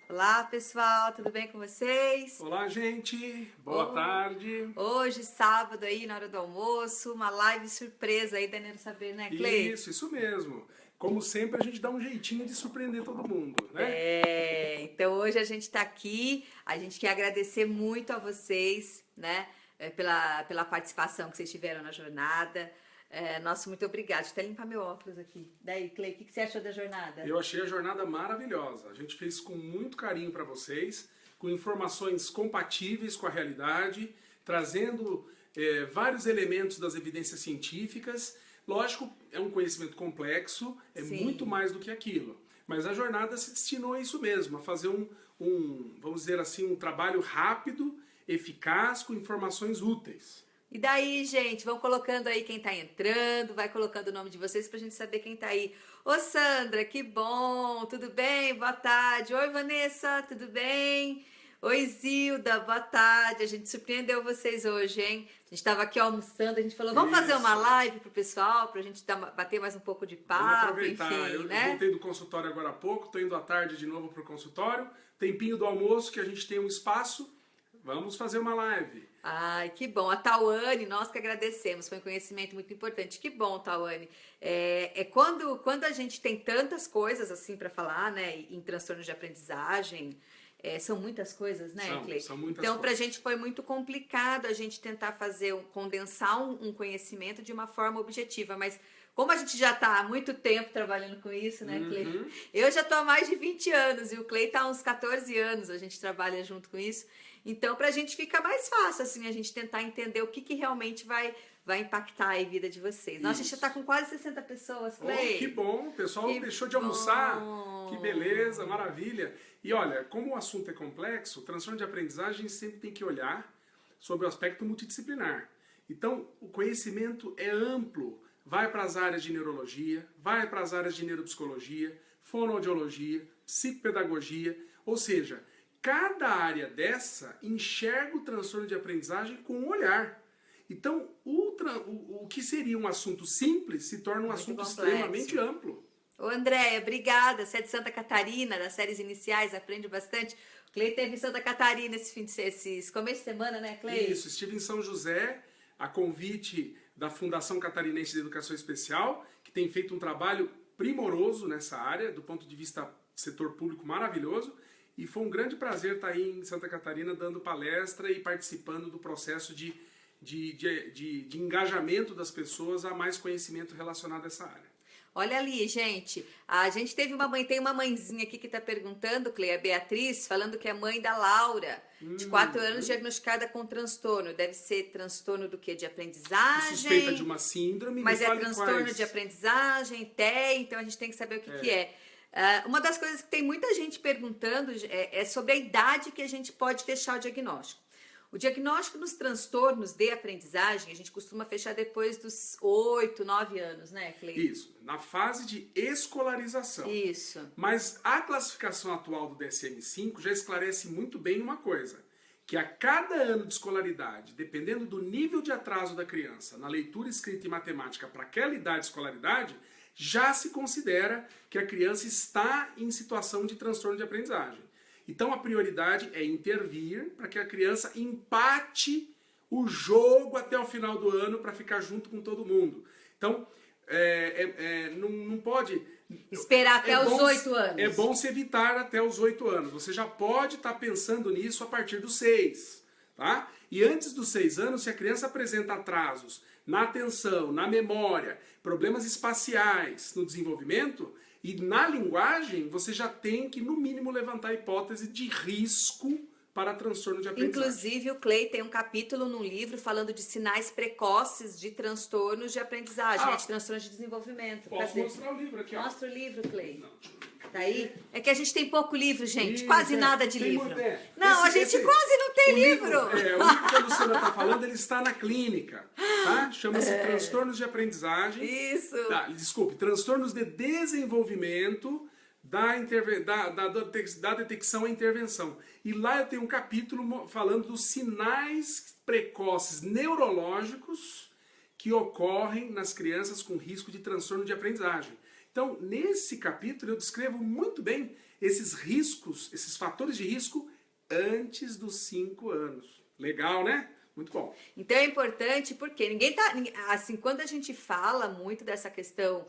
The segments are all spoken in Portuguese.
Olá, pessoal, tudo bem com vocês? Olá, gente. Boa tarde. Hoje, sábado aí, na hora do almoço, uma live surpresa aí, Daniel Saber, né, Clay? Isso mesmo. Como sempre, a gente dá um jeitinho de surpreender todo mundo, né? Então hoje a gente tá aqui, a gente quer agradecer muito a vocês, né, pela participação que vocês tiveram na jornada. Nosso muito obrigada. Deixa eu até limpar meu óculos aqui. Daí, Clay, o que você achou da jornada? Eu achei a jornada maravilhosa. A gente fez com muito carinho para vocês, com informações compatíveis com a realidade, trazendo vários elementos das evidências científicas. Lógico, é um conhecimento complexo, é Sim. muito mais do que aquilo. Mas a jornada se destinou a isso mesmo, a fazer vamos dizer assim, um trabalho rápido, eficaz, com informações úteis. E daí, gente, vão colocando aí quem tá entrando, vai colocando o nome de vocês pra gente saber quem tá aí. Ô Sandra, que bom, tudo bem? Boa tarde. Oi Vanessa, tudo bem? Oi Zilda, boa tarde. A gente surpreendeu vocês hoje, hein? A gente tava aqui almoçando, a gente falou, vamos fazer uma live pro pessoal, pra gente bater mais um pouco de Vamos papo, aproveitar. enfim, Eu né? voltei do consultório agora há pouco, estou indo à tarde de novo para o consultório. Tempinho do almoço, que a gente tem um espaço. Vamos fazer uma live. Ai, que bom. A Tawane, nós que agradecemos, foi um conhecimento muito importante. Que bom, Tawane. Quando a gente tem tantas coisas assim para falar, né, em transtornos de aprendizagem, são muitas coisas, né, Clay? São muitas Então, para a coisas. gente foi muito complicado a gente tentar condensar um conhecimento de uma forma objetiva, mas como a gente já está há muito tempo trabalhando com isso, né, Clay? Uhum. Eu já estou há mais de 20 anos e o Clay está há uns 14 anos, a gente trabalha junto com isso. Então, para a gente fica mais fácil, assim, a gente tentar entender o que realmente vai impactar a vida de vocês. Nossa, a gente já está com quase 60 pessoas, Clay. Oh, que bom, o pessoal Que deixou de bom. almoçar. Que beleza, maravilha. E olha, como o assunto é complexo, o transtorno de aprendizagem sempre tem que olhar sobre o aspecto multidisciplinar. Então, o conhecimento é amplo. Vai para as áreas de neurologia, vai para as áreas de neuropsicologia, fonoaudiologia, psicopedagogia, ou seja, cada área dessa enxerga o transtorno de aprendizagem com um olhar. Então, o que seria um assunto simples se torna um Muito assunto complexo. extremamente amplo. Ô, Andréia, obrigada. Você é de Santa Catarina, das séries iniciais, aprende bastante. O Clay teve em Santa Catarina esse começo de semana, né, Clay? Isso, estive em São José, a convite da Fundação Catarinense de Educação Especial, que tem feito um trabalho primoroso nessa área, do ponto de vista setor público maravilhoso, e foi um grande prazer estar aí em Santa Catarina dando palestra e participando do processo de engajamento das pessoas a mais conhecimento relacionado a essa área. Olha ali, gente. A gente tem uma mãezinha aqui que está perguntando, Clay, a Beatriz, falando que é mãe da Laura, de 4 anos, diagnosticada com transtorno. Deve ser transtorno do quê? De aprendizagem? Suspeita de uma síndrome, Mas me é fale transtorno quais. de aprendizagem, TEA, então a gente tem que saber o que é. Uma das coisas que tem muita gente perguntando é sobre a idade que a gente pode fechar o diagnóstico. O diagnóstico nos transtornos de aprendizagem, a gente costuma fechar depois dos 8, 9 anos, né, Clay? Isso, na fase de escolarização. Isso. Mas a classificação atual do DSM-5 já esclarece muito bem uma coisa, que a cada ano de escolaridade, dependendo do nível de atraso da criança na leitura, escrita e matemática para aquela idade de escolaridade, já se considera que a criança está em situação de transtorno de aprendizagem. Então a prioridade é intervir para que a criança empate o jogo até o final do ano para ficar junto com todo mundo. Então, não pode... Esperar até os 8 anos. É bom se evitar até os 8 anos. Você já pode estar pensando nisso a partir dos 6. Tá? E antes dos 6 anos, se a criança apresenta atrasos na atenção, na memória, problemas espaciais no desenvolvimento e na linguagem, você já tem que, no mínimo, levantar a hipótese de risco para transtorno de aprendizagem. Inclusive, o Clay tem um capítulo num livro falando de sinais precoces de transtornos de aprendizagem, de transtornos de desenvolvimento. Posso mostrar o livro aqui, ó. Mostra o livro, Clay. Não, deixa eu ver. Tá aí? É que a gente tem pouco livro, gente. Isso, Quase nada de tem livro. muito, Não, a gente quase não tem o livro. O livro que a Luciana está falando, ele está na clínica. Tá? Chama-se Transtornos de Aprendizagem. Isso. Desculpe, transtornos de desenvolvimento da detecção e intervenção. E lá eu tenho um capítulo falando dos sinais precoces neurológicos que ocorrem nas crianças com risco de transtorno de aprendizagem. Então, nesse capítulo, eu descrevo muito bem esses riscos, esses fatores de risco antes dos 5 anos. Legal, né? Muito bom. Então é importante porque assim, quando a gente fala muito dessa questão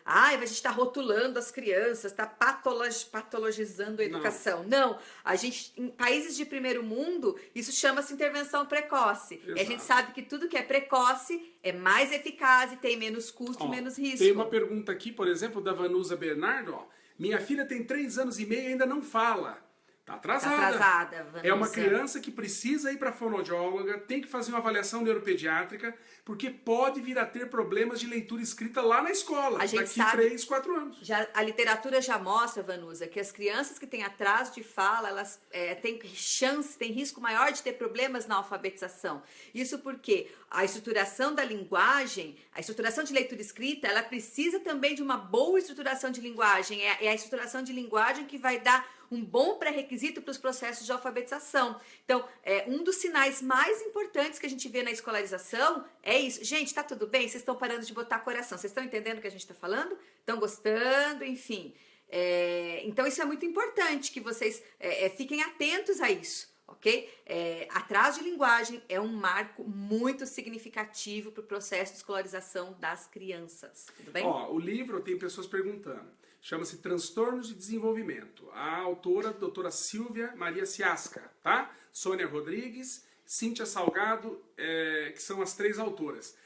a gente está rotulando as crianças, está patologizando a educação. Não, a gente, em países de primeiro mundo, isso chama-se intervenção precoce. Exato. E a gente sabe que tudo que é precoce é mais eficaz e tem menos custo e menos risco. Tem uma pergunta aqui, por exemplo, da Vanusa Bernardo. Ó. Minha filha tem 3 anos e meio e ainda não fala. Tá atrasada. Tá atrasada, Vanusa. É uma criança que precisa ir para a fonoaudióloga, tem que fazer uma avaliação neuropediátrica, porque pode vir a ter problemas de leitura escrita lá na escola, daqui 3, 4 anos. A literatura já mostra, Vanusa, que as crianças que têm atraso de fala, elas têm risco maior de ter problemas na alfabetização. Isso porque a estruturação da linguagem, a estruturação de leitura escrita, ela precisa também de uma boa estruturação de linguagem. É a estruturação de linguagem que vai dar um bom pré-requisito para os processos de alfabetização. Então, um dos sinais mais importantes que a gente vê na escolarização é isso. Gente, tá tudo bem? Vocês estão parando de botar coração. Vocês estão entendendo o que a gente está falando? Estão gostando? Enfim. Então, isso é muito importante, que vocês fiquem atentos a isso, ok? Atraso de linguagem é um marco muito significativo para o processo de escolarização das crianças. Tudo bem? O livro tem pessoas perguntando. Chama-se Transtornos de Desenvolvimento. A autora, doutora Silvia Maria Ciasca, tá? Sônia Rodrigues, Cíntia Salgado, que são as 3 autoras.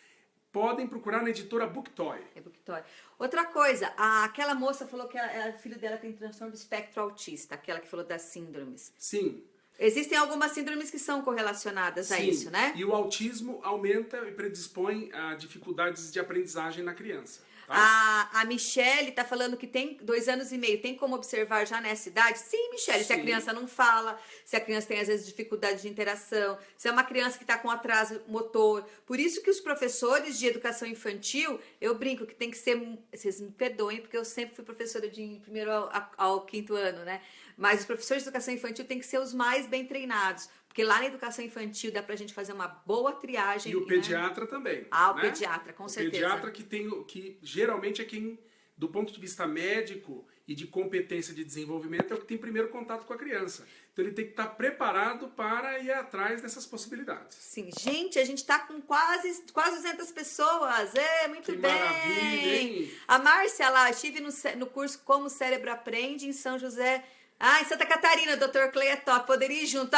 Podem procurar na editora Booktoy. Booktoy. Outra coisa, aquela moça falou que o filho dela tem transtorno do espectro autista, aquela que falou das síndromes. Sim. Existem algumas síndromes que são correlacionadas a isso, né? E o autismo aumenta e predispõe a dificuldades de aprendizagem na criança. Tá? A Michele está falando que tem 2 anos e meio. Tem como observar já nessa idade? Sim, Michele. Sim. Se a criança não fala, se a criança tem às vezes dificuldade de interação, se é uma criança que está com atraso motor. Por isso que os professores de educação infantil, eu brinco que tem que ser... Vocês me perdoem, porque eu sempre fui professora de primeiro ao 5º ano, né? Mas os professores de educação infantil têm que ser os mais bem treinados. Porque lá na educação infantil dá pra gente fazer uma boa triagem. E o pediatra também. O pediatra, com certeza. O pediatra que geralmente é quem, do ponto de vista médico e de competência de desenvolvimento, é o que tem primeiro contato com a criança. Então ele tem que estar preparado para ir atrás dessas possibilidades. Sim, gente, a gente tá com quase 200 pessoas. Muito que bem. Maravilha, hein? A Márcia lá, estive no curso Como o Cérebro Aprende em São José. Em Santa Catarina, Dr. Clay é top, poderia ir junto.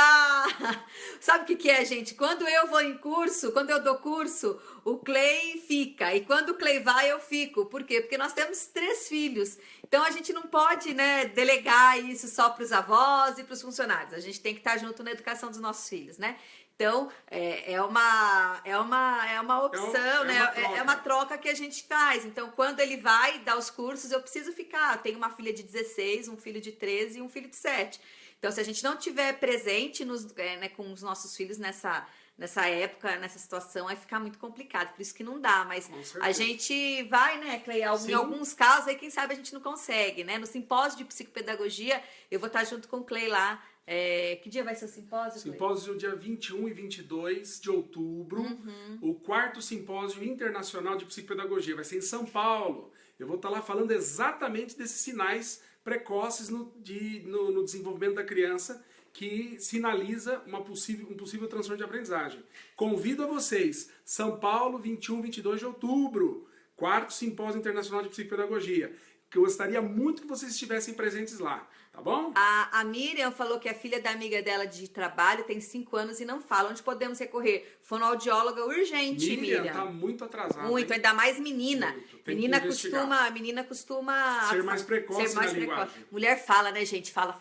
Sabe o que é, gente? Quando eu vou em curso, quando eu dou curso, o Clay fica. E quando o Clay vai, eu fico. Por quê? Porque nós temos 3 filhos. Então, a gente não pode, né, delegar isso só para os avós e para os funcionários. A gente tem que estar junto na educação dos nossos filhos, né? Então, é uma opção, né? É uma troca que a gente faz. Então, quando ele vai dar os cursos, eu preciso ficar. Eu tenho uma filha de 16, um filho de 13 e um filho de 7. Então, se a gente não tiver presente com os nossos filhos nessa época, nessa situação, vai ficar muito complicado. Por isso que não dá. Mas a gente vai, né, Clay? Em alguns casos, aí quem sabe a gente não consegue, né? No simpósio de psicopedagogia, eu vou estar junto com o Clay lá. Que dia vai ser o simpósio? Simpósio dia 21 e 22 de outubro. O 4º Simpósio Internacional de Psicopedagogia. Vai ser em São Paulo. Eu vou estar lá falando exatamente desses sinais precoces no desenvolvimento da criança que sinaliza um possível transtorno de aprendizagem. Convido a vocês, São Paulo, 21 e 22 de outubro, 4º Simpósio Internacional de Psicopedagogia. Que eu gostaria muito que vocês estivessem presentes lá, tá bom? A Miriam falou que a filha da amiga dela de trabalho tem 5 anos e não fala. Onde podemos recorrer? Fonoaudióloga urgente, Miriam. Tá muito atrasada. Muito, ainda mais menina. Menina costuma ser mais precoce na linguagem. Mulher fala, né, gente? Fala,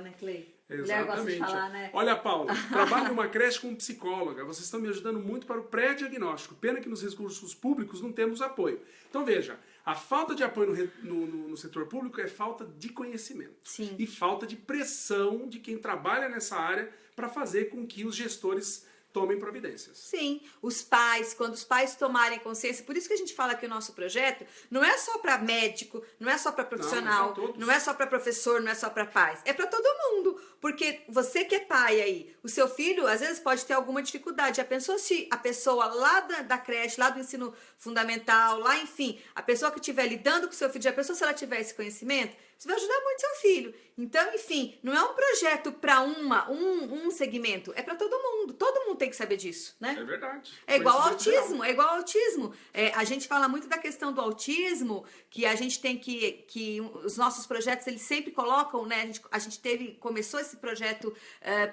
né, Clay? Exatamente. Mulher gosta de falar, né? Olha, Paula, trabalho em uma creche como psicóloga. Vocês estão me ajudando muito para o pré-diagnóstico. Pena que nos recursos públicos não temos apoio. Então, veja, a falta de apoio no setor público é falta de conhecimento. Sim. E falta de pressão de quem trabalha nessa área para fazer com que os gestores tomem providências. Sim, quando os pais tomarem consciência, por isso que a gente fala que o nosso projeto não é só para médico, não é só para profissional, não é só para professor, não é só para pais, é para todo mundo, porque você que é pai aí, o seu filho às vezes pode ter alguma dificuldade. Já pensou se a pessoa lá da creche, lá do ensino fundamental, lá enfim, a pessoa que estiver lidando com o seu filho, já pensou se ela tiver esse conhecimento? Você vai ajudar muito seu filho. Então, enfim, não é um projeto para um segmento, é para todo mundo tem que saber disso, né? É verdade. É igual ao Conhecimento autismo, é igual ao autismo. A gente fala muito da questão do autismo, que a gente tem que os nossos projetos, eles sempre colocam, né? A gente começou esse projeto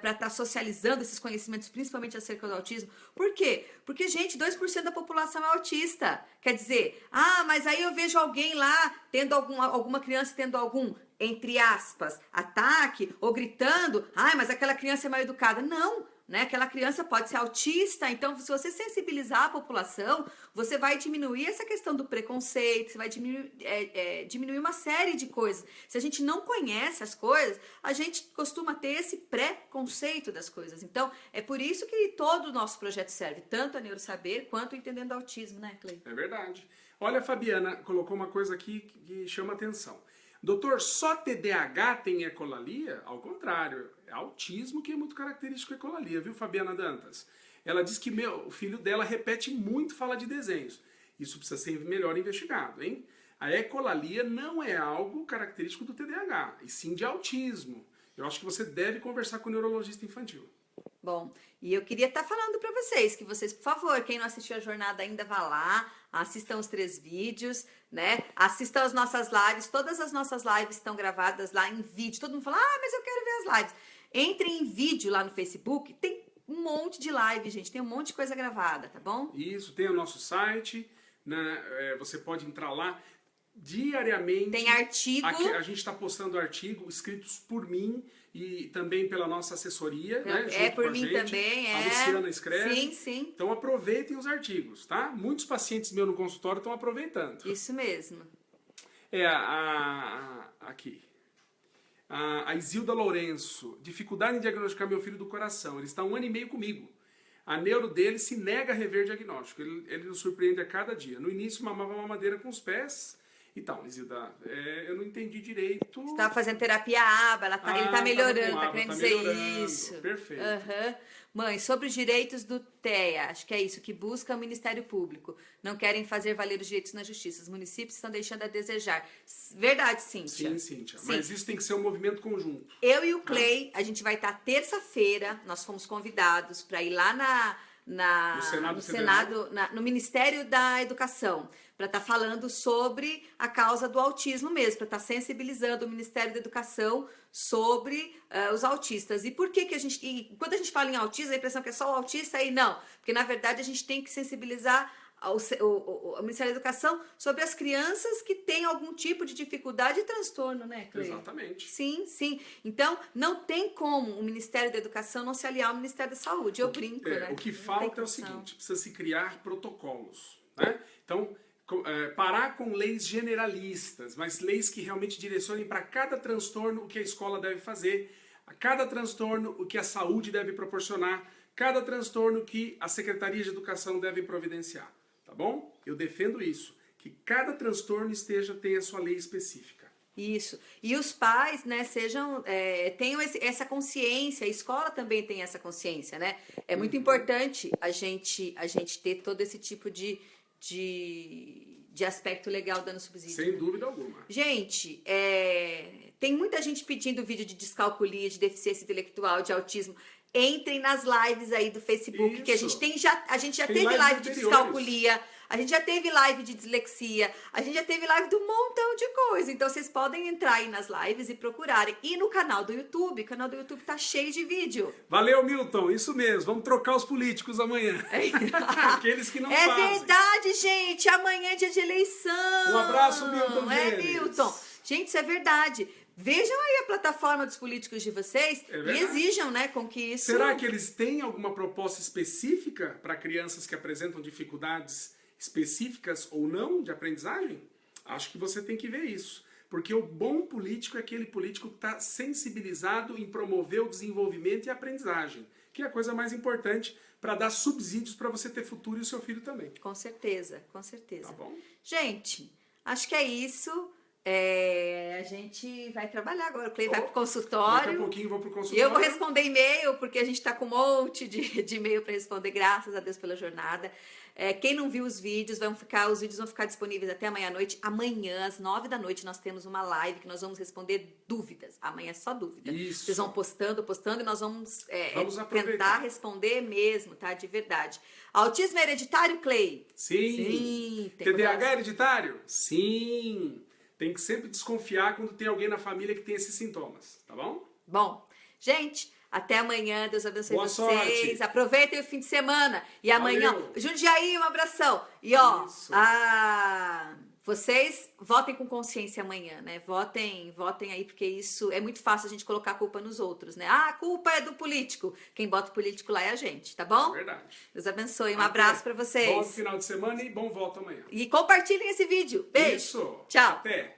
para estar socializando esses conhecimentos, principalmente acerca do autismo. Por quê? Porque, gente, 2% da população é autista. Quer dizer, mas aí eu vejo alguém lá tendo alguma criança tendo algum, entre aspas, ataque ou gritando, mas aquela criança é mal educada. Não, né? Aquela criança pode ser autista, então se você sensibilizar a população, você vai diminuir essa questão do preconceito, você vai diminuir uma série de coisas. Se a gente não conhece as coisas, a gente costuma ter esse preconceito das coisas. Então, é por isso que todo o nosso projeto serve, tanto a Neurosaber quanto Entendendo Autismo, né, Clay? É verdade. Olha, a Fabiana colocou uma coisa aqui que chama atenção. Doutor, só TDAH tem ecolalia? Ao contrário, é autismo que é muito característico da ecolalia, viu, Fabiana Dantas? Ela diz que o filho dela repete muito fala de desenhos. Isso precisa ser melhor investigado, hein? A ecolalia não é algo característico do TDAH, e sim de autismo. Eu acho que você deve conversar com o neurologista infantil. Bom, e eu queria estar falando para vocês, que vocês, por favor, quem não assistiu a jornada ainda, vá lá, assistam os 3 vídeos, né? Assistam as nossas lives, todas as nossas lives estão gravadas lá em vídeo. Todo mundo fala, mas eu quero ver as lives. Entrem em vídeo lá no Facebook, tem um monte de live, gente, tem um monte de coisa gravada, tá bom? Isso, tem o nosso site, né? Você pode entrar lá diariamente. Tem artigo. Aqui, a gente está postando artigos escritos por mim e também pela nossa assessoria, né? Junto por com a mim gente. também, A Luciana escreve. Sim, sim. Então aproveitem os artigos, tá? Muitos pacientes meus no consultório estão aproveitando. Isso mesmo. Aqui. A Isilda Lourenço. Dificuldade em diagnosticar meu filho do coração. Ele está 1 ano e meio comigo. A neuro dele se nega a rever diagnóstico. Ele nos surpreende a cada dia. No início mamava mamadeira com os pés. Então, Isilda, eu não entendi direito. Você estava fazendo terapia ABA, ele está melhorando, está querendo dizer melhorando. isso. Perfeito. Mãe, sobre os direitos do TEA, acho que é isso, que busca o Ministério Público. Não querem fazer valer os direitos na justiça. Os municípios estão deixando a desejar. Verdade, Cíntia? Sim, Cíntia. Sim. Mas isso tem que ser um movimento conjunto. Eu e o Clay, a gente vai estar terça-feira, nós fomos convidados para ir lá no Ministério da Educação, para estar falando sobre a causa do autismo mesmo, para estar sensibilizando o Ministério da Educação sobre os autistas. E por que quando a gente fala em autismo, a impressão que é só o autista e não, porque na verdade a gente tem que sensibilizar o Ministério da Educação sobre as crianças que têm algum tipo de dificuldade e transtorno, né, Cleia? Exatamente. Sim, sim. Então, não tem como o Ministério da Educação não se aliar ao Ministério da Saúde. Eu brinco, né? O que falta é o seguinte, precisa se criar protocolos, né? Então, parar com leis generalistas, mas leis que realmente direcionem para cada transtorno o que a escola deve fazer, a cada transtorno o que a saúde deve proporcionar, cada transtorno que a Secretaria de Educação deve providenciar. Tá bom? Eu defendo isso, que cada transtorno tenha sua lei específica. Isso. E os pais, né, tenham essa consciência, a escola também tem essa consciência, né? É muito importante a gente ter todo esse tipo de aspecto legal dando subsídio. Sem dúvida alguma. Gente, tem muita gente pedindo vídeo de descalculia, de deficiência intelectual, de autismo. Entrem nas lives aí do Facebook, Isso. que a gente já teve live de descalculia, a gente já teve live de dislexia, a gente já teve live de um montão de coisa. Então vocês podem entrar aí nas lives e procurarem. E no canal do YouTube, o canal do YouTube tá cheio de vídeo. Valeu, Milton, isso mesmo. Vamos trocar os políticos amanhã. Aqueles que não fazem. É verdade, gente. Amanhã é dia de eleição. Um abraço, Milton. Milton. Gente, isso é verdade. Vejam aí a plataforma dos políticos de vocês e exijam, né, com que isso... Será que eles têm alguma proposta específica para crianças que apresentam dificuldades específicas ou não de aprendizagem? Acho que você tem que ver isso. Porque o bom político é aquele político que está sensibilizado em promover o desenvolvimento e a aprendizagem, que é a coisa mais importante para dar subsídios para você ter futuro e o seu filho também. Com certeza, com certeza. Tá bom? Gente, acho que é isso. A gente vai trabalhar agora. O Clay vai pro Daqui a consultório. pouquinho vou pro E consultório. eu vou responder e-mail, porque a gente tá com um monte de e-mail para responder, graças a Deus pela jornada. Quem não viu os vídeos, os vídeos vão ficar disponíveis até amanhã à noite. Amanhã, às 9 da noite, nós temos uma live que nós vamos responder dúvidas. Amanhã é só dúvida. Isso. Vocês vão postando, e nós vamos aproveitar. tentar responder mesmo, tá? De verdade. Autismo é hereditário, Clay? Sim. TDAH é hereditário? Sim. Tem que sempre desconfiar quando tem alguém na família que tem esses sintomas, tá bom? Bom, gente, até amanhã. Deus abençoe Boa vocês. sorte. Aproveitem o fim de semana. E amanhã, Valeu. Jundiaí, um abração. E ó, Isso. vocês votem com consciência amanhã, né? Votem aí, porque isso é muito fácil a gente colocar a culpa nos outros, né? A culpa é do político. Quem bota o político lá é a gente, tá bom? É verdade. Deus abençoe. Um abraço pra vocês. Bom final de semana e bom volta amanhã. E compartilhem esse vídeo. Beijo. Isso. Tchau. Até.